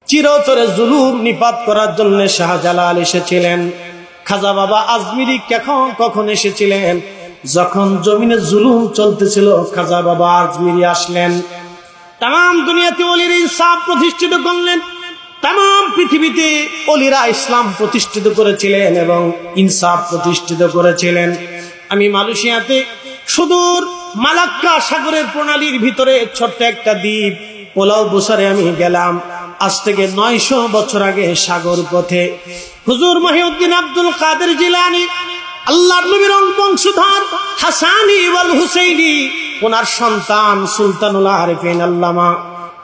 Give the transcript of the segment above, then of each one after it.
চিরতরে জুলুম নিপাত করার জন্য শাহজালাল এসেছিলেন। খাজা বাবা আজমিরি কখন এসেছিলেন? যখন জমিনে জুলুম চলতেছিল খাজা বাবা আজমিরি আসলেন। তাম দুনিয়াতে ওলির ইনসাফ প্রতিষ্ঠিত করলেন। তাম পৃথিবীতে ওলিরা ইসলাম প্রতিষ্ঠিত করেছিলেন এবং ইনসাফ প্রতিষ্ঠিত করেছিলেন। আমি মালয়েশিয়াতে সুদূর মালাক্কা সাগরের প্রণালীর ভিতরে ছোট্ট একটা দ্বীপ পোলাও বসারে আমি গেলাম। আজ থেকে 900 বছর আগে সাগর পথে হুজুর মহিউদ্দিন আব্দুল কাদের জিলানী, আল্লাহর নবীর বংশধর হাসানি ওয়াল হুসাইনি, ওনার সন্তান সুলতানুল আরিফিন আল্লামা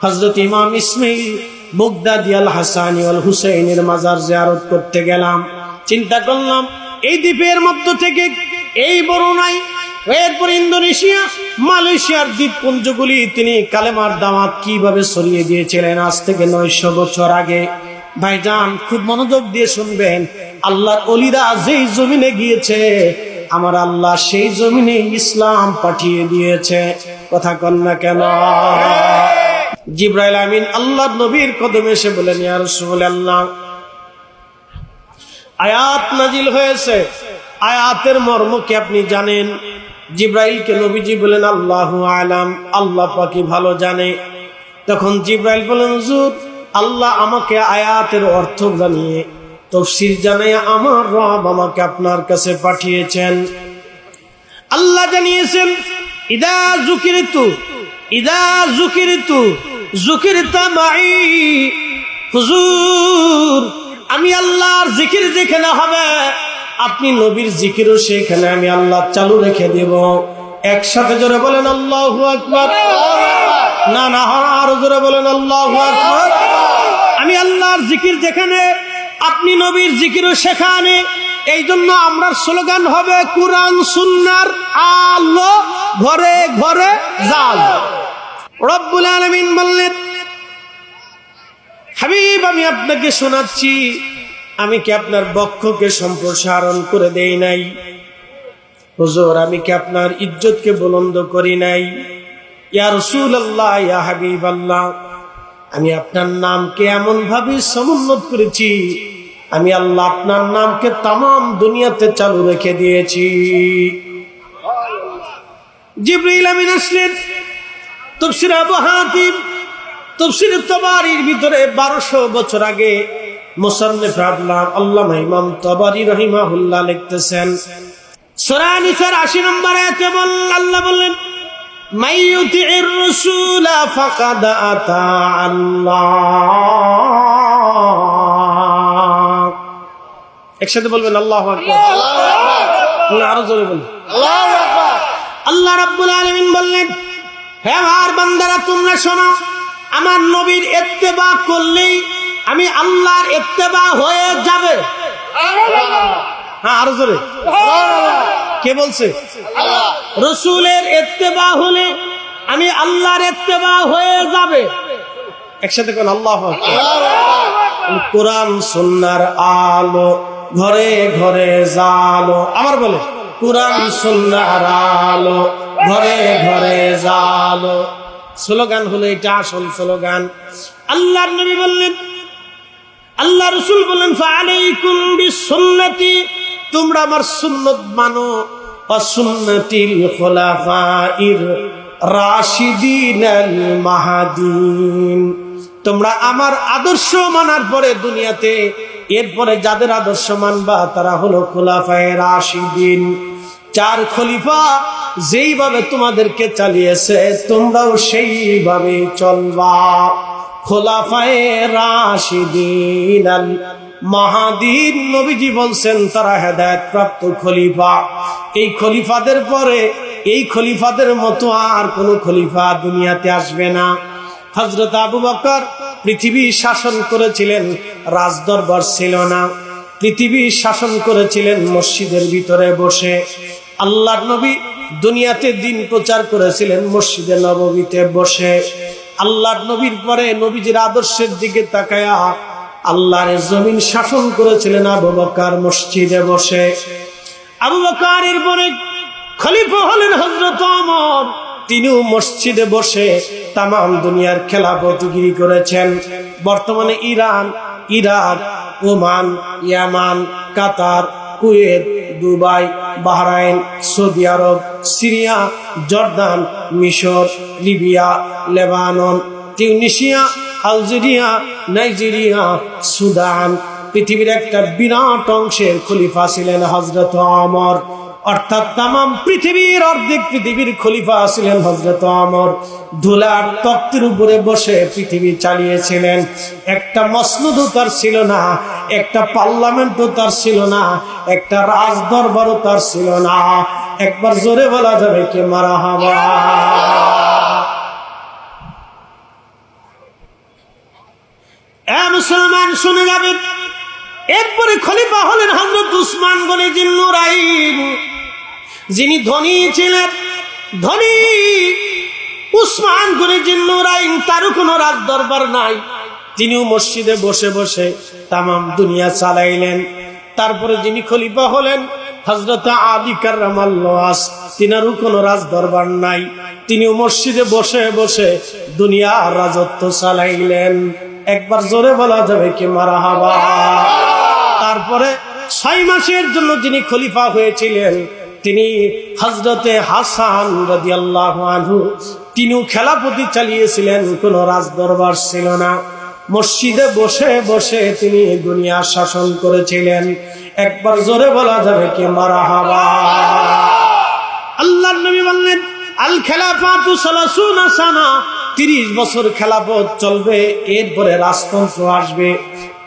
হযরত ইমাম ইসমাঈল বাগদাদী আল হাসানি ওয়াল হুসাইনের মাজার জিয়ারত করতে গেলাম। চিন্তা করলাম এই দ্বীপের মধ্য থেকে এই বরুণাই, এরপর ইন্দোনেশিয়া, মালয়েশিয়ার দ্বীপপুঞ্জগুলি তিনি কালেমার দাওয়াত কিভাবে ছড়িয়ে দিয়েছিলেন আজ থেকে 900 বছর আগে। ভাইজান খুব মনোযোগ দিয়ে শুনবেন, আল্লাহর ওলিরা যেই জমিনে গিয়েছে আমার আল্লাহ সেই জমিনে ইসলাম পাঠিয়ে দিয়েছে। কথা কন না কেন? জিবরাইল আমিন আল্লাহর নবীর কদমে এসে বলেন, ইয়া রাসূলুল্লাহ, আয়াত নাজিল হয়েছে, আয়াতের মর্ম কি আপনি জানেন? জিবরাইলকে নবীজি বলেন, আল্লাহু আলাম, আল্লাহ পাকই ভালো জানে। তখন জিবরাইল বলেন, হুজুর, আল্লাহ আমাকে আয়াতের অর্থ জানিয়ে তাফসীর জানিয়ে আমার রব আমাকে আপনার কাছে পাঠিয়েছেন। আল্লাহ জানিয়েছেন, ইদা যুকিরতু যুকিরতা মাই। হুজুর, আমি আল্লাহর জিকির যেখানে হবে আপনি নবীর জিকিরও সেখানে আমি আল্লাহ চালু রেখে দেব। একসাথে জোরে বলেন আল্লাহু আকবার। না না, আরো জোরে বলেন আল্লাহু আকবার। আমি আল্লাহর জিকির যেখানে আপনি নবীর জিকিরও সেখানে। এই জন্য আমরা স্লোগান হবে কুরআন সুন্নাহর আলো ঘরে ঘরে জ্বালো। রব্বুল আলামিন বললেন, হাবিব আমি আপনাকে শোনাচ্ছি, আমি কি আপনার বক্ষকে সম্প্রসারণ করে দেই নাই? হুজুর, আমি কি আপনার ইজ্জতকে বুলন্দ করি নাই? ইয়া রাসূলুল্লাহ, ইয়া হাবিবাল্লাহ, আমি আপনার নামকে এমন ভাবে সমুন্নত করেছি, আমি আল্লাহ আপনার নামকে তামাম দুনিয়াতে চালু রেখে দিয়েছি। জিবরিল আমিন আসলেন। তাফসীর আবু হাতিম, তাফসীর তাবারির ভিতরে 1200 বছর আগে মুসান্নিফ আল্লামা ইমাম তাবারি রাহিমাহুল্লাহ লিখতেছেন, সূরা নিসার 80 নম্বর আয়াতে আল্লাহ বললেন, মাইয়ুতির রাসূলা ফাকাদ আতা আল্লাহ। একসাথে বলবেন আল্লাহু আকবার। আরো জোরে বলুন আল্লাহু আকবার। আল্লাহ রাব্বুল আলামিন বললেন, হে আমার বান্দারা তোমরা শোনো, আমার নবীর ইত্তেবা করলেই আমি আল্লাহর ইত্তেবা হয়ে যাবে। হ্যাঁ, আরো জোরে। কে বলছে? আল্লাহ। রাসূলের ইত্তেবা হলে আমি আল্লাহর ইত্তেবা হয়ে যাবে। একসাথে কোন আল্লাহু আকবার। কুরআন সুন্নাহর আলো ঘরে ঘরে জ্বালো। আবার বলে, কুরআন সুন্নাহর আলো ঘরে ঘরে জ্বালো। স্লোগান হলো এটা, আসল স্লোগান। আল্লাহর নবী বললেন, আল্লাহ রাসূল বলেন, ফাআলাইকুম বিসুন্নতি, তোমরা আমার সুন্নাত মানো, ওয়া সুন্নাতিল খুলাফাইর রাশিদিনাল মাহদিন। তোমরা আমার আদর্শ মানার পরে দুনিয়াতে এরপরে যাদের আদর্শ মানবা তারা হলো খুলাফায়ে রাশিদিন। 4 খলিফা যেইভাবে তোমাদেরকে চালিয়েছে তোমরাও সেইভাবে চলবা। খোলাফায়ে রাশিদিন আল মাহদিন, নবীজি বলছেন তারা হেদায়েত প্রাপ্ত খলিফা। এই খলিফাদের পরে এই খলিফাদের মতো আর কোন খলিফা দুনিয়াতে আসবে না। হযরত আবু বকর পৃথিবী শাসন করেছিলেন, রাজদরবার ছিল না। পৃথিবী শাসন করেছিলেন মসজিদের ভিতরে বসে। আল্লাহর নবী দুনিয়াতে দিন প্রচার করেছিলেন মসজিদে নববীতে বসে। আল্লাহর নবীর পরে নবীজির আদর্শের দিকে তাকায়া আল্লাহর জমিন শাসন করেছিলেন আবু বকর মসজিদে বসে। আবু বকরের পরে খলিফা হলেন হযরত ওমর। তিনিও মসজিদে বসে তামাম দুনিয়ার খেলাফতগিরি করেছেন। বর্তমানে ইরান, ইরাক, ওমান, ইয়ামান, কাতার, কুয়েত, দুবাই, বাহরাইন, সৌদি আরব, সিরিয়া, জর্দান, মিশর, Libya, Lebanon, Tunisia, Algeria, Nigeria, Sudan, পৃথিবীর একটা বিরাট অংশের খলিফা ছিলেন হযরত ওমর। অর্থাৎ তামাম পৃথিবীর অর্ধেক পৃথিবীর খলিফা ছিলেন হযরত ওমর। ধুলার তখ্তের উপরে বসে পৃথিবী চালিয়েছিলেন। একটা মসনদও তার ছিল না, একটা পার্লামেন্টও তার ছিল না, একটা রাজদরবারও তার ছিল না। একবার জোরে বলা যাবে কি মারহাবা। মুসলমান শুনে যাবেন, এরপরে খলিফা হলেন হযরত উসমান গনি জিন্নুরাইন, যিনি ধনী ছিলেন। ধনী উসমান গনি জিন্নুরাইন, তারও কোনো রাজ দরবার নাই, তিনিও মসজিদে বসে বসে তামাম দুনিয়া চালাইলেন। তারপরে যিনি খলিফা হলেন হযরত আলী কাররামাল্লাহু ওয়াজহু, তিনারও কোনো রাজ দরবার নাই, তিনিও মসজিদে বসে বসে দুনিয়ার রাজত্ব চালাইলেন। একবার জোরে বলা যাবে কি মারহাবা। তারপরে 6 মাসের জন্য যিনি খলিফা হয়েছিলেন তিনি হযরতে হাসান রাদিয়াল্লাহু আনহু, তিনিও খেলাফতি চালিয়েছিলেন, কোনো রাজ দরবার ছিল না। মসজিদে বসে বসে তিনি দুনিয়া শাসন করেছিলেন। একবার জোরে বলা যাবে কি মারহাবা। আল্লাহর নবী বললেন আল খেলাফাতু 30 সানা, 30 বছর খেলাফত চলবে, এরপরে রাজতন্ত্র আসবে।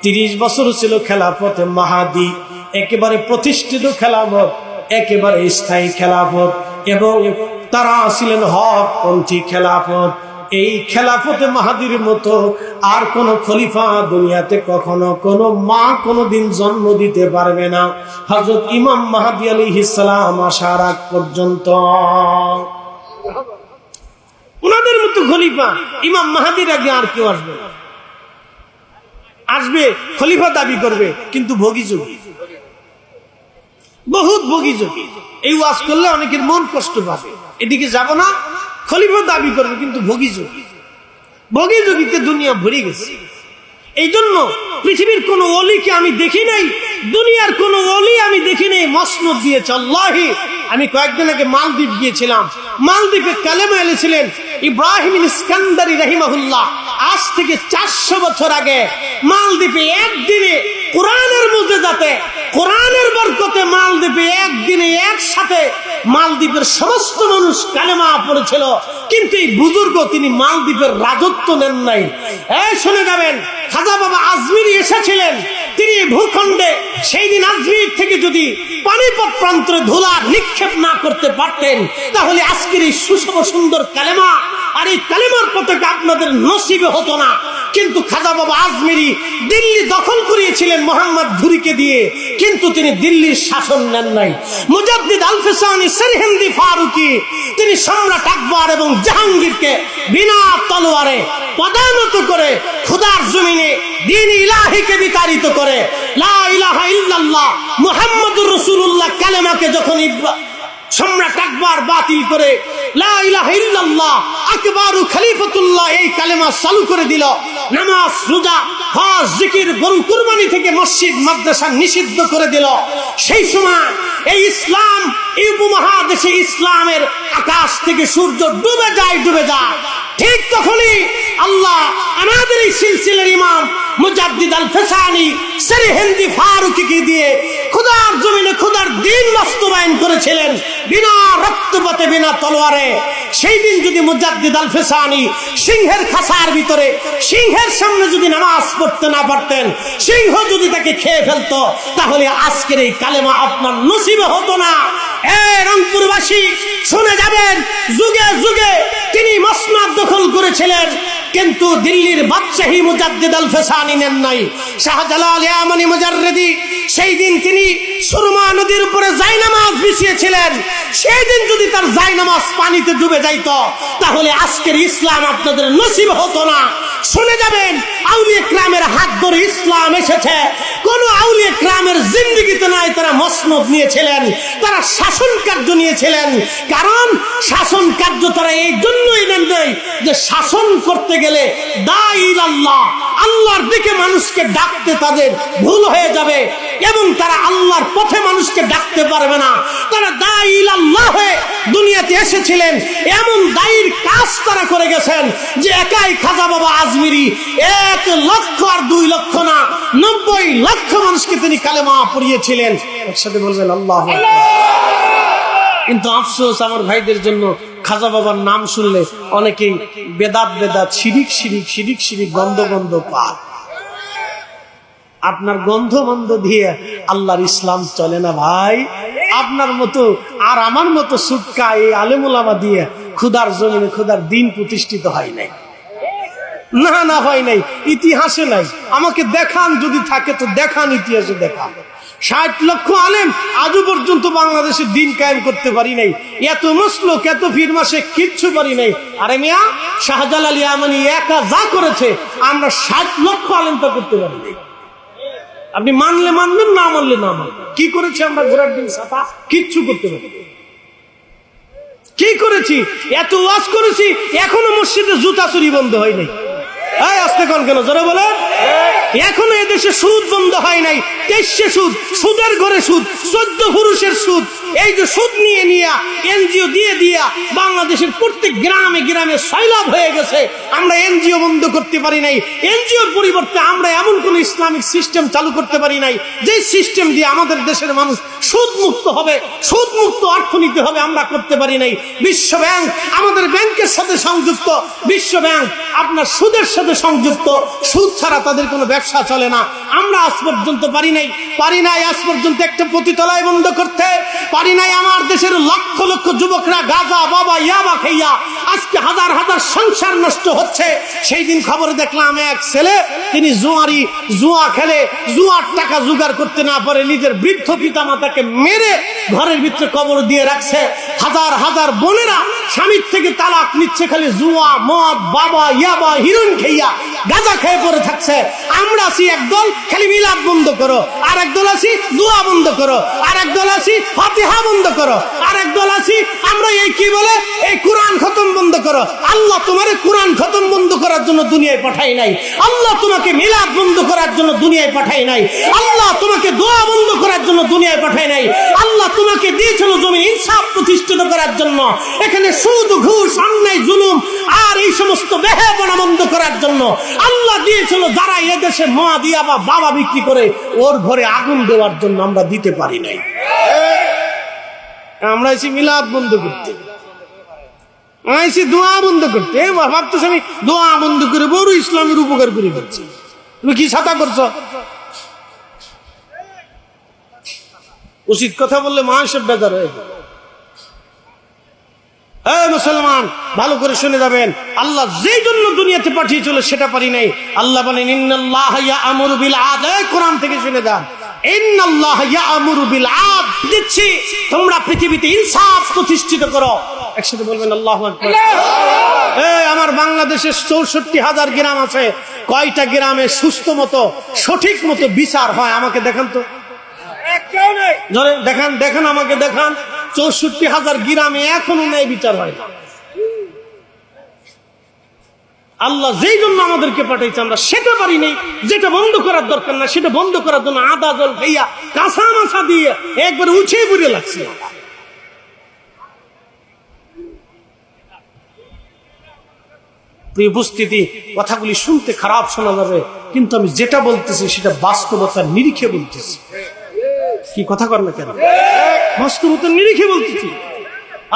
30 বছর ছিল খেলাফতে মাহাদি, একেবারে প্রতিষ্ঠিত খেলাফত, একেবারে স্থায়ী খেলাফত, এবং তারা ছিলেন হকপন্থী খেলাফত। এই খেলাফতে মাহাদির মতো আর কোন খলিফা দুনিয়াতে কখনো কোন মা কোনদিন জন্ম দিতে পারবে না, হযরত ইমাম মাহদী আলাইহিস সালাম আসার আগ পর্যন্ত। উনাদের মতো খলিফা ইমাম মাহদীর আগে আর কেউ আসবে না। আসবে, খলিফা দাবি করবে, কিন্তু ভোগীযোগী, বহুত ভোগীযোগী। এই ওয়াজ করলে অনেকের মন কষ্ট পাবে, এদিকে যাব না, খলিফা দাবি করবে কিন্তু ভোগীযোগী। ভোগীযোগীতে দুনিয়া ভরে গেছে। এই জন্য পৃথিবীর কোন ওলিকে আমি দেখি নাই, দুনিয়ার কোন ওলি আমি দেখি নাই মসনদ দিয়েছে। আল্লাহি, আমি কয়েকদিন আগে মালদ্বীপ গিয়েছিলাম, মালদ্বীপে কালেমা এনেছিলেন ইব্রাহিম ইস্কান্দারি রাহিমাহুল্লাহ। আজ থেকে 400 বছর আগে মালদ্বীপে একদিনে কোরআনের মুজিজাতে, কোরআনের বরকতে মালদ্বীপে একদিনে একসাথে মালদ্বীপের সমস্ত মানুষ কালেমা পড়েছিল। কিন্তু এই বুজুর্গ তিনি মালদ্বীপের রাজত্ব নেন নাই। শুনে যাবেন, খাজা বাবা আজমিরি এসেছিলেন, তিনি ভূখণ্ডে সেই দিন আজমির থেকে যদি পানিপত প্রান্তরে ধুলা নিক্ষেপ না করতে পারতেন, তাহলে আজকের এই সুষম সুন্দর কালেমা আর এই কালেমার পতাকা আপনাদের নসিবে হতো না। কিন্তু খাজা বাবা আজমিরি দিল্লি দখল করিয়েছিলেন মোহাম্মদ ঘুরিকে দিয়ে, কিন্তু তিনি দিল্লির শাসন নেন নাই। মুজাদ্দিদ আল ফিসানি সরহিন্দি ফারুকি, তিনি সম্রাট আকবর এবং জাহাঙ্গীরকে বিনা তলোয়ারে পদানত করে খোদার জমিনে দ্বীন ইলাহিকে বিতাড়িত করে লা ইলাহা ইল্লাল্লাহ মুহাম্মাদুর রাসূলুল্লাহ কালেমাকে যখন সম্রাট আকবর বাতিল করে লা ইলাহা ইল্লাল্লাহ আকবরু খলিফাতুল্লাহ এই কালেমা চালু করে দিল, নামাজ, রোজা, হজ, জিকির, গরু কুরবানি থেকে মসজিদ মাদ্রাসা নিষিদ্ধ করে দিল, সেই সময় এই ইসলাম, এই উপমহাদেশে ইসলামের আকাশ থেকে সূর্য ডুবে যায়, ডুবে যায়। ঠিক তখনই আল্লাহ আমাদের এই সিলসিলার ইমাম মুজাদ্দিদ আল ফিসানি সরহিন্দি ফারুকিকে দিয়ে খোদার জমিনে খোদার দ্বীন বাস্তবায়ন করেছিলেন বিনা রক্তপাতে, বিনা তলোয়ারে। সেই দিন যদি মুজাদ্দিদ আল ফিসানি সিংহের খাঁচার ভিতরে সিংহের সামনে যদি নামাজ পড়তে না পারতেন, সিংহ যদি তাকে খেয়ে ফেলতো, তাহলে আজকের এই কালেমা আপনার নসিবে হতো না। রংপুরবাসী শুনে যাবেন, যুগে যুগে তিনি মসনদ দখল করেছিলেন, কিন্তু দিল্লির বাদশাহী মুজাদ্দিদ আল ফিসানি নেন নাই। শাহজালাল ইয়ামানি মুজাররিদি সেই দিন তিনি সুরমা নদীর উপরে জায়নামাজ বিছিয়েছিলেন, সেই দিন যদি তার জায়নামাজ পানিতে ডুবে যাইত, তাহলে আজকের ইসলাম আপনাদের নসিব হতো না। শুনে যাবেন, আউলিয়া কিরামের হাত ধরে ইসলাম এসেছে। কোন আউলিয়া কিরাম নামের জিন্দেগিতে নাই, তারা মসনদ নিয়েছিলেন, তারা শাসন কার্য নিয়েছিলেন। কারণ শাসন কার্য তারা এই জন্যই নেন দেয় যে শাসন করতে গেলে দাঈল আল্লাহ, আল্লাহর দিকে মানুষকে ডাকতে তাদের ভুল হয়ে যাবে এবং তারা আল্লাহর পথে মানুষকে ডাকতে পারবে না। তারা দাঈল আল্লাহ হয়ে দুনিয়াতে এসেছিলেন, এমন দায়ীর কাজ তারা করে গেছেন যে একাই খাজা বাবা আজমিরি 1 লক্ষ আর 2 লক্ষ না, 90 লক্ষ মানুষকে তিনি কালেমা পড়িয়েছিলেন। একসাথে বলবেন আল্লাহু আকবার। কিন্তু আফসোস আমার ভাইদের জন্য, খাজা বাবার নাম শুনলে অনেকেই বেদাত শিরিক গন্ধ পায়। আপনার গন্ধ দিয়ে আল্লাহর ইসলাম চলে না ভাই। আপনার মতো আর আমার মতো সুটকা এই আলেম ওলামা দিয়ে খুদার জমিনে খুদার দিন প্রতিষ্ঠিত হয় নাই। না হয় নাই, ইতিহাসে নাই। আমাকে দেখান, যদি থাকে তো দেখান, ইতিহাসে দেখান। 60 লক্ষ আলেম আজও পর্যন্ত বাংলাদেশে দিন কায়েম করতে পারি নাই। এত মসলক, এত ফির মাসে কিচ্ছু পারি নাই। আরে মিয়া, শাহজালাল ইয়ামানি একা যা করেছে আমরা 60 লক্ষ আলেম তা করতে পারি নাই। আপনি মানলে মানবেন, না মানলে না মানবেন। কি করেছি আমরা? ঘোড়ার দিন ছাতা কিচ্ছু করতে পারি। কি করেছি? এত ওয়াজ করেছি, এখনো মসজিদে জুতা চুরি বন্ধ হয় নাই। আস্তে কোন কেন জোরে বলে? এখনো এদেশে সুদ বন্ধ হয় নাই। 23 সুদ, সুদের ঘরে সুদ, 14 পুরুষের সুদ। এই যে সুদ নিয়ে এনজিও দিয়ে বাংলাদেশের প্রত্যেক গ্রামে গ্রামে সয়লাভ হয়ে গেছে। আমরা এনজিও বন্ধ করতে পারি নাই। এনজিওর পরিবর্তে আমরা এমন কোন ইসলামিক সিস্টেম চালু করতে পারি নাই যে সিস্টেম দিয়ে আমাদের দেশের মানুষ সুদ মুক্ত হবে, সুদ মুক্ত অর্থনীতি হবে, আমরা করতে পারি নাই। বিশ্ব ব্যাংক আমাদের ব্যাংকের সাথে সংযুক্ত, বিশ্ব ব্যাংক আপনার সুদের সাথে সংযুক্ত। সুদ ছাড়া তাদের কোনো ব্যবসা চলে না। আমরা আজ পর্যন্ত পারি নাই আজ পর্যন্ত একটা পতিতালয় বন্ধ করতে পারি নাই। আমার দেশের লক্ষ লক্ষ যুবকরা গাঁজা বাবা ইয়াবা খাইয়া আজকে হাজার হাজার সংসার নষ্ট হচ্ছে। সেই দিন খবরে দেখলাম এক ছেলে, তিনি জুয়া খেলে, জুয়ার টাকা জোগাড় করতে না পারে নিজের বৃদ্ধ পিতা মাতাকে মেরে ঘরের ভিতরে কবর দিয়ে রাখছে। হাজার হাজার বোনেরা স্বামীর থেকে তালাক নিচ্ছে, খালি জুয়া, মদ, বাবা ইয়াবা হিরোইন খাইয়া গাঁজা খেয়ে পড়ে থাকছে। আমরা আছি একদল খালি মিলাদ বন্ধ করো, আর একদল আছি জুয়া বন্ধ করো, আর একদল আছি ফাতিহা বন্ধ করো, আর একদল আছি আমরা এই কি বলে এই কোরআন খতম বন্ধ করো। আল্লাহ তোমার কোরআন খতম বন্ধ করার জন্য দুনিয়ায় পাঠাই নাই। আল্লাহ তোমাকে মিলাদ বন্ধ করার জন্য দুনিয়ায় পাঠাই নাই। আল্লাহ তোমাকে দোয়া বন্ধ করার জন্য দুনিয়ায় পাঠাই নাই। আল্লাহ তোমাকে দিয়েছিল জমি ইনসাফ প্রতিষ্ঠিত করার জন্য। এখানে সুদ, ঘুষ, অন্যায়, জুলুম আর এই সমস্ত বেহায়াপনা বন্ধ করার জন্য আল্লাহ দিয়েছিল। যারা এদেশে মা দিয়া বা বাবা বিক্রি করে ওর ঘরে আগুন দেওয়ার জন্য আমরা দিতে পারি নাই। আমরা এসে মিলাদ বন্ধ করতে, দোয়া বন্ধ করতে। ভাবতেছি আমি দোয়া বন্ধ করে বড় ইসলামের উপকার করে ফেলছি। তুমি কি ছাতা করছো? উচিত কথা বললে মানুষের বেজার হয়ে যাবে। মুসলমান ভালো করে শুনে যাবেন, আল্লাহ যেই জন্য দুনিয়াতে পাঠিয়েছিল সেটা পারি নাই। আল্লাহ বলেন ইন্নাল্লাহ ইয়া'মুরু বিল আদল। কোরআন থেকে শুনে যান, ইন্নাল্লাহ ইয়া'মুরু বিল আদল। দিচ্ছি তোমরা পৃথিবীতে ইনসাফ প্রতিষ্ঠিত করো। একসাথে বলবেন আল্লাহু আকবার। আমার বাংলাদেশে 64,000 গ্রাম আছে। কয়টা গ্রামে সুস্থ মতো সঠিক মতো বিচার হয় আমাকে দেখান তো। দেখান আমাকে দেখান। 64,000 গ্রামে এখনো ন্যায় বিচার হয় না। আল্লাহ যেই জন্য আমাদেরকে পাঠাইছে আমরা সেটা পারি নাই। যেটা বন্ধ করার দরকার না সেটা বন্ধ করার জন্য আদা জল খাইয়া কাঁচা মাছা দিয়ে একবার উঠে বুড়ে লাগছে। উপস্থিতি, কথাগুলি শুনতে খারাপ শোনা যাবে, কিন্তু আমি যেটা বলতেছি সেটা বাস্তবতার নিরিখে বলতেছি। কি কথা কর না কেন? বাস্তবতার নিরিখে বলতেছি।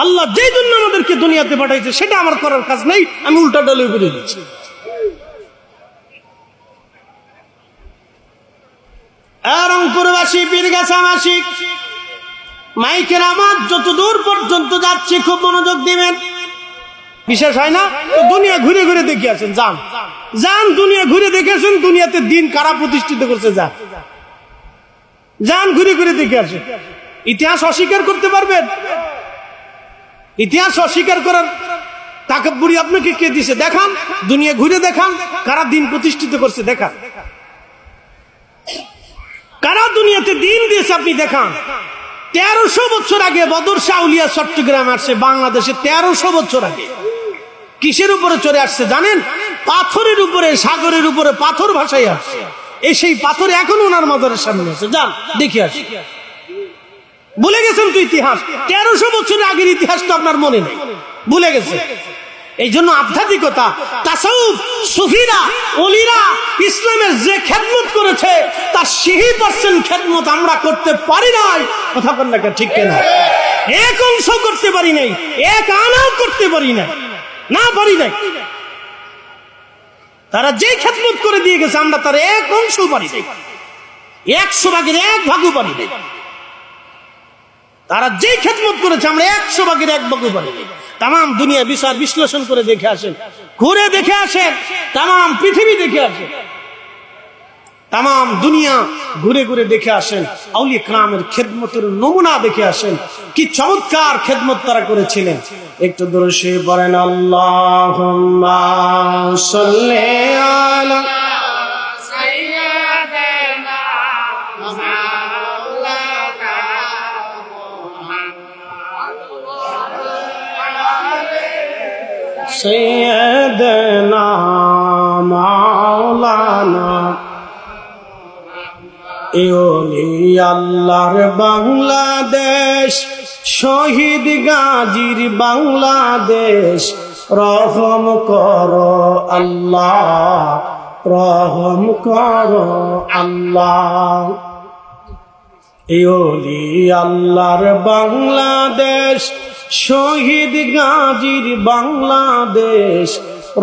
আল্লাহ যেই জন্য আমাদেরকে দুনিয়াতে পাঠাইছে সেটা আমার করার কাজ নেই, আমি উল্টা ডলে করে দিচ্ছি। রংপুরবাসী, পীরগাছাবাসী, মাইকের আমার যত দূর পর্যন্ত যাচ্ছে খুব মনোযোগ দিবেন। বিশেষ হয় না তো দুনিয়া ঘুরে ঘুরে দেখে আসেন। যান দুনিয়া ঘুরে দেখে আসেন, দুনিয়াতে দিন কারা প্রতিষ্ঠিত করছে। যান ঘুরে ঘুরে দেখে আসেন। ইতিহাস অস্বীকার করতে পারবেন? ইতিহাস অস্বীকার করার তাকাব্বুরি আপনাকে কে দিছে? দেখান, দুনিয়া ঘুরে দেখান কারা দিন প্রতিষ্ঠিত করছে। দেখান কারা দুনিয়াতে দিন দিয়েছে আপনি দেখান। 1300 বছর আগে বদর শাহ আউলিয়া চট্টগ্রামে আসছে বাংলাদেশে। 1300 বছর আগে কিসের উপরে চড়ে আসছে জানেন? পাথরের উপরে, সাগরের উপরে পাথর ভাসাই আসছে। এই সেই পাথর এখন ওনার মাজারের সামনে আছে, যান দেখি আসি। ভুলে গেছেন তো ইতিহাস? 1300 বছরের আগের ইতিহাস তো আপনার মনে নেই, ভুলে গেছে। এই জন্য আধ্যাত্মিকতা, তাসাউফ, সুফিরা, ওলিরা ইসলামের যে খেদমত করেছে তার 80% খেদমত আমরা করতে পারি নাই। কথা বল না, ঠিক কিনা? এক অংশ করতে পারি নাই, এক আনাও করতে পারি নাই, না পারি নাই। তারা যে খেদমত করে দিয়ে গেছে আমরা তার এক অংশ পারি নাই, 100 ভাগের 1 ভাগও পারি নাই। তারা যে খেদমত করেছে আমরা 100 ভাগের 1 ভাগও পারি নাই। তাম দুনিয়া বিচার বিশ্লেষণ করে দেখে আসেন, ঘুরে দেখে আসেন, তাম পৃথিবী দেখে আসেন, তাম দুনিয়া ঘুরে ঘুরে দেখে আসেন। আউলিয়া কেরামের খেদমতের নমুনা দেখে আসেন, কি চমৎকার খেদমত তারা করেছিলেন। একটু দরুশে পড়েন, আল্লাহুম্মা সাল্লি আলা সাইয়্যিদানা মাওলানা। এওলি আল্লাহর বাংলাদেশ, শহীদ গাজীর বাংলাদেশ, রহম করো আল্লাহ, রহম করো আল্লাহ। এওলি আল্লাহর বাংলাদেশ, শহীদ গাজীর বাংলাদেশ,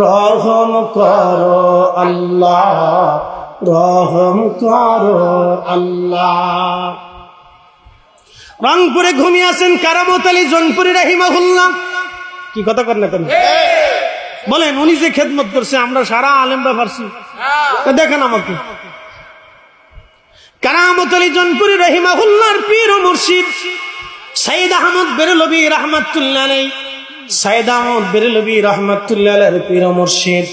রহম করো আল্লাহ, রহম করো আল্লাহ। রংপুরে ঘুমিয়ে আছেন কারামত আলী জনপুরি রাহিমাহুল্লাহ। কি কথা কর না কেন বলেন? উনি যে খেদমত করছে আমরা সারা আলেমরা পারছি? দেখেন আমাকে। কারামত আলী জনপুরি রাহিমাহুল্লাহর পীর ও মুর্শিদ সাইয়েদ আহমদ বেরেলভী রাহমাতুল্লাহ আলাইহি, সাইয়েদ আহমদ বেরেলভী রাহমাতুল্লাহ আলাইহির পীর ও মুর্শিদ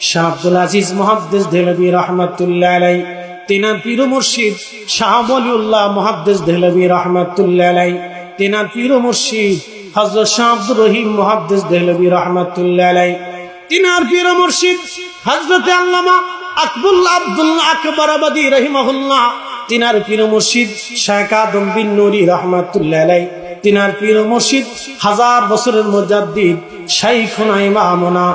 শাহ আব্দুল আজিজ মুহাদ্দিস দেহলভী রাহমাতুল্লাহ আলাইহি, তিনার পীর ও মুর্শিদ শাহ ওলিউল্লাহ মুহাদ্দিস দেহলভী রাহমাতুল্লাহ আলাইহি, তিনার পীর ও মুর্শিদ হযরত শাহ আব্দুর রহিম মুহাদ্দিস দেহলভী রাহমাতুল্লাহ আলাইহি, তিনার পীর ও মুর্শিদ হযরত আল্লামা আকবুল্লাহ আব্দুল্লাহ আকবর আবাদী রাহিমাহুল্লাহ, তিনার পীর ও মুর্শিদ শেখ আদম বিন নুরি রাহমাতুল্লাহ আলাইহি, তিনার পীর ও মুর্শিদ 1000 বছরের মুজাদ্দিদ শাইখুনা ইমামুনা,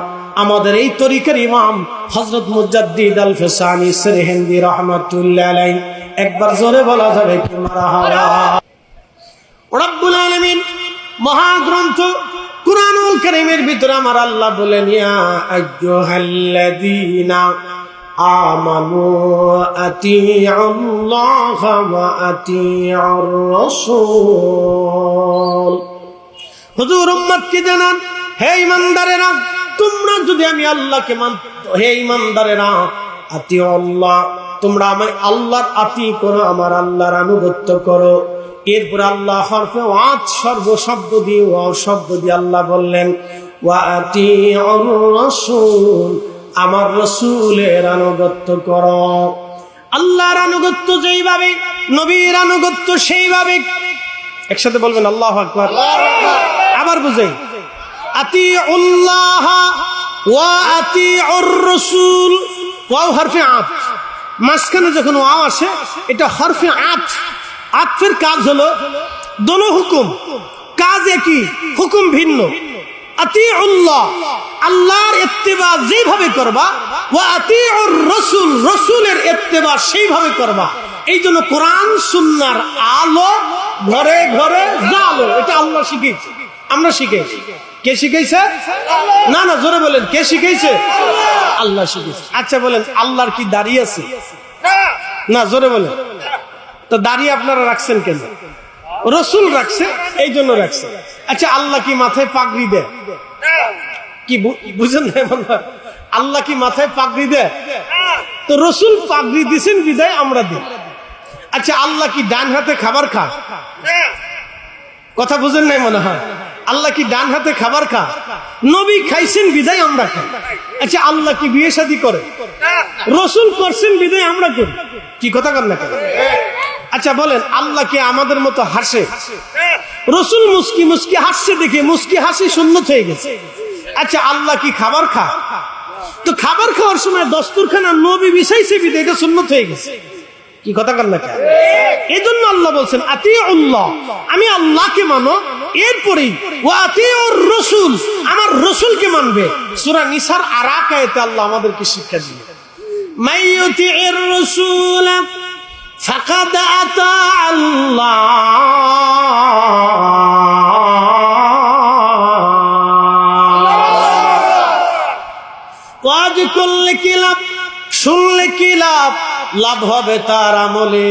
আমাদের এই তরিকার ইমাম হযরত মুজাদ্দিদ আল ফিসানি সিরহিন্দি রাহমাতুল্লাহ আলাইহি। একবার জোরে বলা যাবে কি মারহাবা। রব্বুল আলামিন মহাগ্রন্থ কুরআনুল কারীমের ভিতরে আমার আল্লাহ বলেন, ইয়া আইয়ুহাল্লাযীনা আমানু আতিউল্লাহ ওয়া আতিউর রাসূল। হুজুর উম্মতকে জানান, হে ঈমানদারেরা, তোমরা যদি আমি আল্লাহকে মানতে, হে ঈমানদারেরা, আতিউল্লাহ, তোমরা আমায় আল্লাহর আতি করো, আমার আল্লাহর আনুগত্য করো। এরপর আল্লাহ হরফে ওয়াত সর্ব শব্দ দিয়ে, ওয়াও শব্দ দিয়ে আল্লাহ বললেন, ওয়া আতিউর রাসূল, আমার রাসূলের আনুগত্য করো। আল্লাহর আনুগত্য যেইভাবে, নবীর আনুগত্য সেইভাবে। একসাথে বলবেন আল্লাহু আকবার। আবার বুঝাই, আতিউল্লাহ ওয়া আতিউর রাসূল। ওয়াও হরফে আতফ, মাঝখানে যখন ওয়াও আসে এটা হরফে আতফ। আতফের কাজ হলো দোনো হুকুম, কাজ একই, হুকুম ভিন্ন। আতিউল্লাহ, আল্লাহর ইত্তেবা যেভাবে করবা, ওয়া আতিউর রাসূল, রাসূলের ইত্তেবা সেইভাবে করবা। এই জন্য কোরআন সুন্নাহর আলো ঘরে ঘরে জালো, এটা আল্লাহ শিখিয়েছে, আমরা শিখেছি। কে শিখাইছে? না না, জোরে বলেন, কে শিখাইছে? আল্লাহ শিখাইছে। আচ্ছা বলেন, আল্লাহর কি দাড়ি আছে? না, জোরে বলেন। তো দাড়ি আপনারা রাখছেন কেন? রাসূল রাখছে, এই জন্য রাখছে। আচ্ছা, আল্লাহ কি মাথায় পাগড়ি দেয়? কি বুঝেন না? আল্লাহ কি মাথায় পাগড়ি দেয়? তো রাসূল পাগড়ি দিছেন বিদায় আমরা দিই। আচ্ছা, আল্লাহ কি ডান হাতে খাবার খায়? কথা বুঝেন নাই মনে হয়। আল্লাহ কি ডান হাতে খাবার খায়? নবী খাইছেন বিদায় আমরা খাই। আচ্ছা, আল্লাহ কি বিয়ে শাদী করে? রাসূল করছেন বিদায় আমরা করি। কি কথা কর না? আচ্ছা বলেন, আল্লাহ কি আমাদের মতো হাসে? রসুল মুস্কি মুস্কি হাসছে দেখে মুস্কি হাসি সুন্নত হয়ে গেছে। আচ্ছা আল্লাহ কি খাবার খায়? তো খাবার খাওয়ার সময় দস্তরখানা নবী বিছাইছে বিদে এটা সুন্নত হয়ে গেছে। কি কথা কন না কেন? এই জন্য আল্লাহ বলছেন আতিউল্লাহ, আমি আল্লাহকে মানো, এরপরেই ওয়া আতিউর রাসূল, আমার রাসূলকে মানবে। সূরা নিসার আরাক আয়াতে আল্লাহ আমাদেরকে শিক্ষা দিলেন, মাইয়ুতির রাসূল ফাকাদ আতা আল্লাহ। ওয়াজ করলে কি লাভ, শুনলে কি লাভ? লাভ হবে তার আমলে,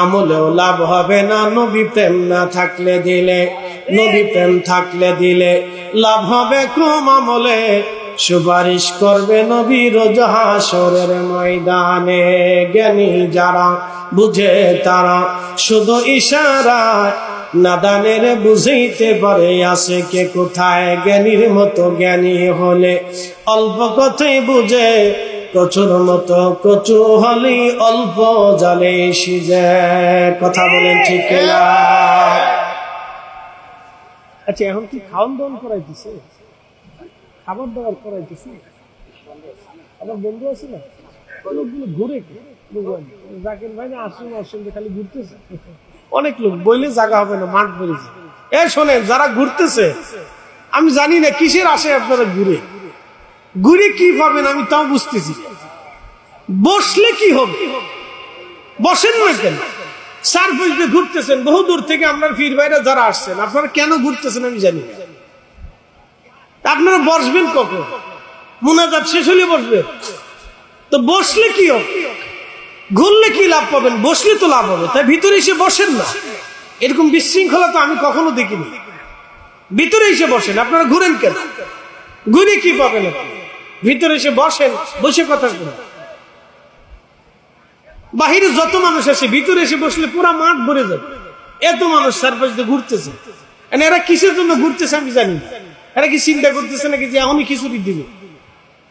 আমলেও লাভ হবে না নবী প্রেম না থাকলে দিলে। নবী প্রেম থাকলে দিলে লাভ হবে কম আমলে, সুপারিশ করবে নবী রোজ হাসরের ময়দানে। জ্ঞানী যারা বুঝে তারা শুধু ইশারায়, নাদানের বুঝাইতে পারে আছে কে কোথায়। জ্ঞানীর মতো জ্ঞানী হলে অল্প কথাই বুঝে, কচুর মতো কচু হলে অল্প জালে সিজে। কথা বলেন ঠিক না? আচ্ছা এখন কি খাওয়ান দাওয়ান করাইতেছে, খাবার দাবার করাইতেছে? আমার বন্ধু আছে না, লোকগুলো ঘুরে জাকির ভাই না আসুন আসুন খালি ঘুরতেছে। অনেক লোক বইলে জায়গা হবে না, মাঠ বেরিয়েছে। এ শোনেন, যারা ঘুরতেছে আমি জানি না কিসের আসে আপনারা ঘুরে ঘুরে কি পাবেন আমি তাও বুঝতেছি। বসলে কি হবে? বসেন না কেন? সার্ফে ঘুরতেছেন বহু দূর থেকে, আপনার পীর ভাইরা যারা আসছেন, আপনারা কেন ঘুরতেছেন আমি জানি না। আপনারা বসবেন কখন? মুনাজাত শেষ হলে বসবেন। তো বসলে কি হবে? ঘুরলে কি লাভ পাবেন? বসলে তো লাভ হবে। তাই ভিতরে এসে বসেন না। এরকম বিশৃঙ্খলা তো আমি কখনো দেখিনি। ভিতরে এসে বসেন, আপনারা ঘুরেন কেন? ঘুরে কি পাবেন? ভিতরে এসে বসেন, বসে কথা বলেন। বাহিরে যত মানুষ আসে ভিতরে এসে বসলে পুরা মাঠ ভরে যাবে। এত মানুষ চারপাশে ঘুরতেছে, এরা কিসের জন্য ঘুরতেছে আমি জানি না। এরা কি চিন্তা করতেছে নাকি যে এখনই খিচুড়ি দিবে?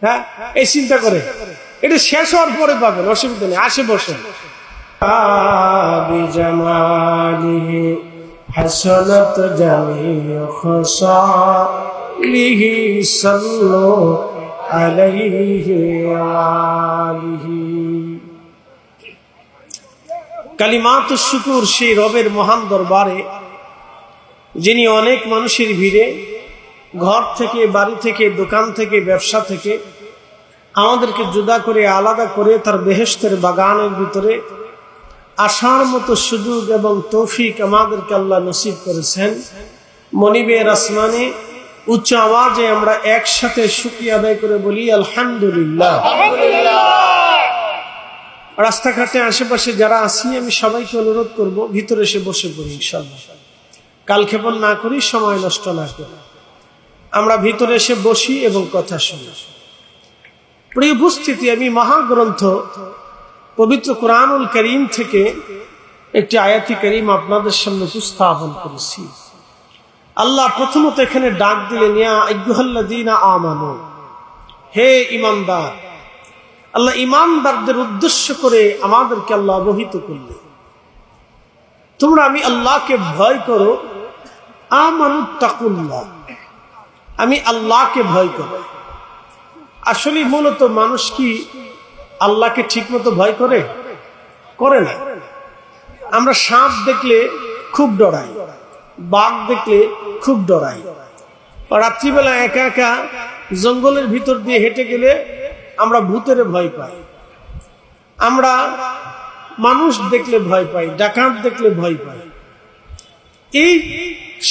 হ্যাঁ, এই চিন্তা করে। এটা শেষ হওয়ার পরে পাবেন, অসুবিধা নেই। আসে বসেন। হাসনাত জামিউ খাসালিহি সাল্লু আলাইহি ওয়া আলিহি। কালিমাতুশ শুকুর সেই রবের মহান দরবারে, যিনি অনেক মানুষের ভিড়ে ঘর থেকে, বাড়ি থেকে, দোকান থেকে, ব্যবসা থেকে আমাদেরকে জুদা করে, আলাদা করে তার বেহেশতের বাগানের ভিতরে আসার মতো সুযোগ এবং তৌফিক আমাদেরকে আল্লাহ নসিব করেছেন। মনিবের আসমানে উচ্চ আওয়াজে আমরা একসাথে শুকরিয়া আদায় করে বলি আলহামদুলিল্লাহ। রাস্তাঘাটে আশেপাশে যারা আছি আমি সবাইকে অনুরোধ করব, ভিতরে এসে বসে পড়ি ইনশাআল্লাহ। কালক্ষেপণ না করি, সময় নষ্ট না করি, আমরা ভিতরে এসে বসি এবং কথা শুনি। প্রিয় উপস্থিতি, আমি মহাগ্রন্থ পবিত্র কুরআনুল কারীম থেকে একটি আয়াতি কারীম আপনাদের সামনে উপস্থাপন করেছি। আল্লাহ প্রথমত এখানে ডাক দিলেন, ইয়া আইয়ুহাল্লাযীনা আমানু, হে ঈমানদার। আল্লাহ ঈমানদারদের উদ্দেশ্য করে আমাদেরকে আল্লাহ অবহিত করলেন, তোমরা আমি আল্লাহকে ভয় করো। আমানুত্তাকুল্লাহ, আমি আল্লাহকে ভয় করো। আসলে মূলত মানুষ কি আল্লাহকে ঠিক মতো ভয় করে? করে না। আমরা সাপ দেখলে খুব ডরাই, বাঘ দেখলে খুব ডরাই। রাত্রিবেলা একা একা জঙ্গলের ভিতর দিয়ে হেঁটে গেলে আমরা ভূতের ভয় পাই। আমরা মানুষ দেখলে ভয় পাই, ডাকাত দেখলে ভয় পাই। এই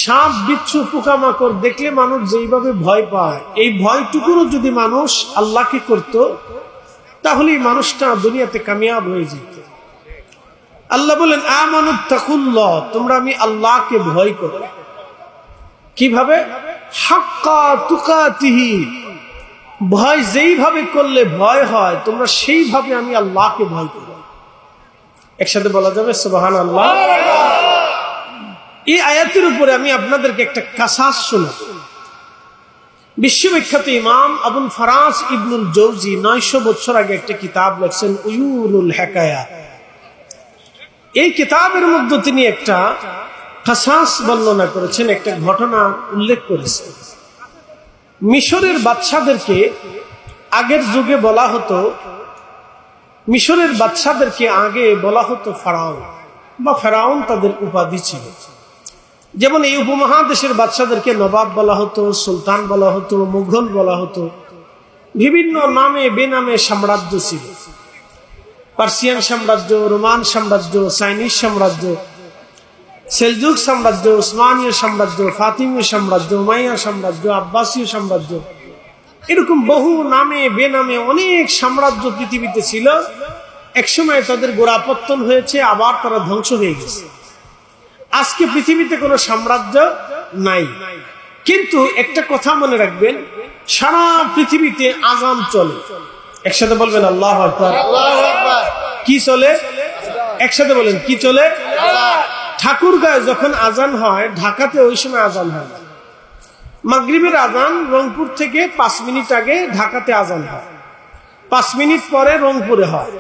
সাপ, বিচ্ছু, পোকামাকড় দেখলে মানুষ যেইভাবে ভয় পায়, এই ভয়টুকুরও যদি মানুষ আল্লাহকে করত, তাহলে এই মানুষটা দুনিয়াতে কামিয়াব হয়ে যেত। আল্লাহ বলেন আমানুত্তাকুল্লাহ, তোমরা আমি আল্লাহকে ভয় করো। কিভাবে? হাক্কা তুকাতিহি, ভয় যেইভাবে করলে ভয় হয় তোমরা সেইভাবে আমি আল্লাহকে ভয় করো। একসাথে বলা যাবে সুবহানাল্লাহ। এই আয়াতের উপরে আমি আপনাদেরকে একটা কাসাস শোনাব। বিশ্ববিখ্যাত ইমাম আবুল ফারাজ ইবনুল জৌজি 900 বছর আগে একটা কিতাব লেখছেন উয়ুনুল হিকায়াত। এই কিতাবের মধ্যে তিনি একটা কাসাস বর্ণনা করেছেন, একটা ঘটনা উল্লেখ করেছেন। মিশরের বাদশাদেরকে আগের যুগে বলা হতো, মিশরের বাদশাদেরকে আগে বলা হতো ফারাউন বা ফেরাউন তাদের উপাধি ছিল। যেমন এই উপমহাদেশের বাদশাদেরকে নবাব বলা হতো, সুলতান বলা হতো, মুঘল বলা হতো, বিভিন্ন নামে বেনামে সাম্রাজ্য ছিল। পার্সিয়ান সাম্রাজ্য, রোমান সাম্রাজ্য, চাইনিজ সাম্রাজ্য, সেলজুক সাম্রাজ্য, উসমানীয় সাম্রাজ্য, ফাতিমীয় সাম্রাজ্য, উমাইয়া সাম্রাজ্য, আব্বাসীয় সাম্রাজ্য, এরকম বহু নামে বেনামে অনেক সাম্রাজ্য পৃথিবীতে ছিল। একসময় তাদের গোড়াপত্তন হয়েছে, আবার তারা ধ্বংস হয়ে গেছে। আজকে পৃথিবীতে কোনো সাম্রাজ্য নাই। কিন্তু একটা কথা মনে রাখবেন, সারা পৃথিবীতে আযান চলে। একসাথে বলবেন আল্লাহু আকবার। কি চলে? একসাথে বলেন কি চলে? ঠাকুরগাঁয়ে যখন আজান হয়, ঢাকাতে ওই সময় আজান হয় না। মাগরিবের আজান রংপুর থেকে 5 মিনিট আগে ঢাকাতে আজান হয়, 5 মিনিট পরে রংপুরে হয়।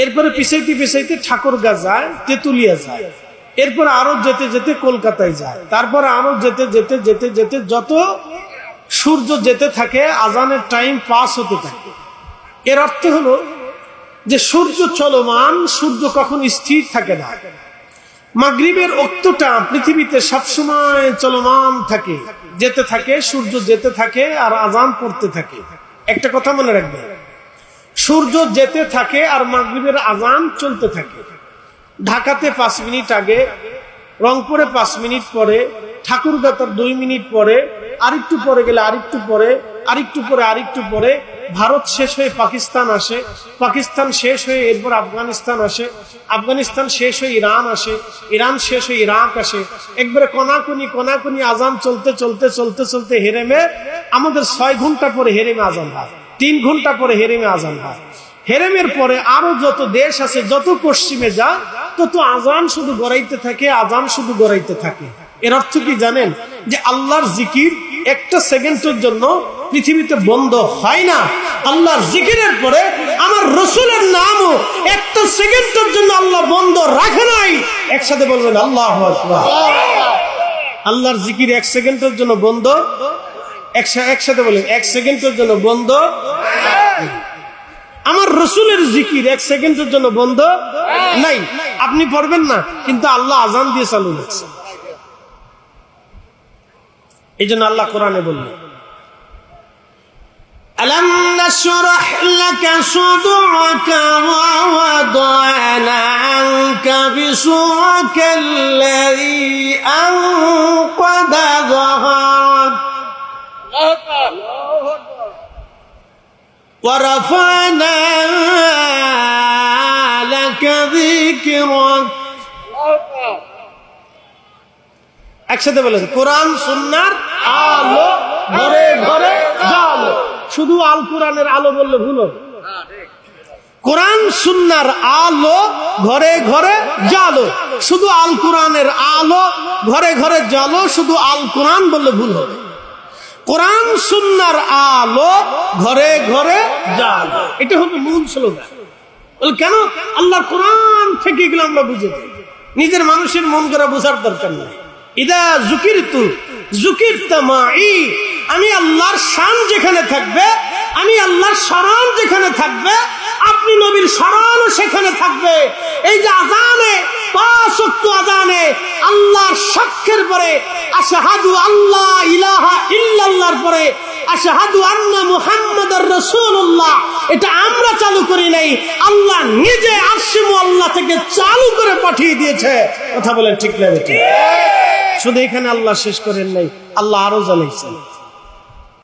এরপরে পিছাইতে পিছাইতে ঠাকুরগাঁ যায়, তেতুলিয়া যায়, এরপর আরো যেতে যেতে কলকাতায় যায়, তারপরে আরো যেতে যেতে যেতে যেতে যত সূর্য যেতে থাকে আজানের টাইম পাস হতে থাকে। এর অর্থ হলো যে সূর্য চলমান, সূর্য কখন স্থির থাকে না। মাগরিবের ওক্তটা পৃথিবীতে সবসময় চলমান থাকে, যেতে থাকে, সূর্য যেতে থাকে আর আজান পড়তে থাকে। একটা কথা মনে রাখবেন, সূর্য যেতে থাকে আর মাগরিবের আজান চলতে থাকে। ঢাকাতে 5 মিনিট আগে, রংপুরে 5 মিনিট পরে, ঠাকুরগাঁ তার 2 মিনিট পরে, আরেকটু পরে গেলে আরেকটু পরে, আরেকটু পরে আরেকটু পরে, ভারত শেষ হয়ে পাকিস্তান আসে, পাকিস্তান শেষ হয়ে এরপর আফগানিস্তান আসে, আফগানিস্তান শেষ হয়ে ইরান আসে, ইরান শেষ হয়ে ইরাক আসে। একবারে কনাকুনি কনাকুনি আজান চলতে চলতে চলতে চলতে হেরেমে আমাদের 6 ঘন্টা পরে হেরেমে আজান হয়, 3 ঘন্টা পরে হেরেমে আজান হয়। হেরেমের পরে আরো যত দেশ আছে, যত পশ্চিমে যা, তত আজান শুধু গড়াইতে থাকে, আজান শুধু গড়াইতে থাকে। এর অর্থ কি জানেন? যে আল্লাহর জিকির একটা সেকেন্ডের জন্য পৃথিবীতে বন্ধ হয় না। আল্লাহর জিকিরের পরে আমার রসুলের নামও একটা সেকেন্ডের জন্য আল্লাহ বন্ধ রাখে নাই। একসাথে বলবেন আল্লাহু আকবার। আল্লাহর জিকির 1 সেকেন্ডের জন্য বন্ধ, একসাথে বলেন 1 সেকেন্ডের জন্য বন্ধ। আমার রসুলের জিকির 1 সেকেন্ডের জন্য বন্ধ নাই। আপনি পড়বেন না, কিন্তু আল্লাহ আজান দিয়ে চালু হচ্ছে। এই জন্য আল্লাহ কোরআনে বললেন, আলাম নাশরাহ লাকা সাদরাকা ওয়া ওয়াদানা আনকা বিসুরাকাল্লাযী আনকাদা যাহরাক ওয়া রাফা'না লাকা যিকরাক। একসাথে বলেন, কোরআন সুন্নাহর আলো ঘরে ঘরে জ্বালো। শুধু আল কোরআনের আলো বললে ভুল হবে। কোরআন সুন্নাহর আলো ঘরে ঘরে জ্বালো, শুধু আল কোরআনের আলো ঘরে ঘরে জ্বালো, শুধু আল কোরআন বললে ভুল হবে। কোরআন সুন্নাহর আলো ঘরে ঘরে জ্বালো, এটা হলো মূল স্লোগান। কেন? আল্লাহর কোরআন থেকে এগুলো আমরা বুঝে যাই, নিজের মানুষের মন করে বোঝার দরকার নাই। ইদা যুকিরতু যুকিরতা মাই, আমি আল্লাহর শান যেখানে থাকবে, আমি আল্লাহর শরণ যেখানে থাকবে, আপনি নবীর শরণও সেখানে থাকবে। এই যে আযানে, 5 ওয়াক্ত আযানে আল্লাহর সাক্ষ্যের পরে আশহাদু আল্লাহ ইলাহা ইল্লাল্লাহর পরে আশহাদু আন্না মুহাম্মাদার রাসূলুল্লাহ, এটা আমরা চালু করি নাই, আল্লাহ নিজে আরশে মুআল্লা থেকে চালু করে পাঠিয়ে দিয়েছে। কথা বলেন ঠিক না বেঠিক? শুধু এখানে আল্লাহ শেষ করেন নাই, আল্লাহ আরো জানাইছেন।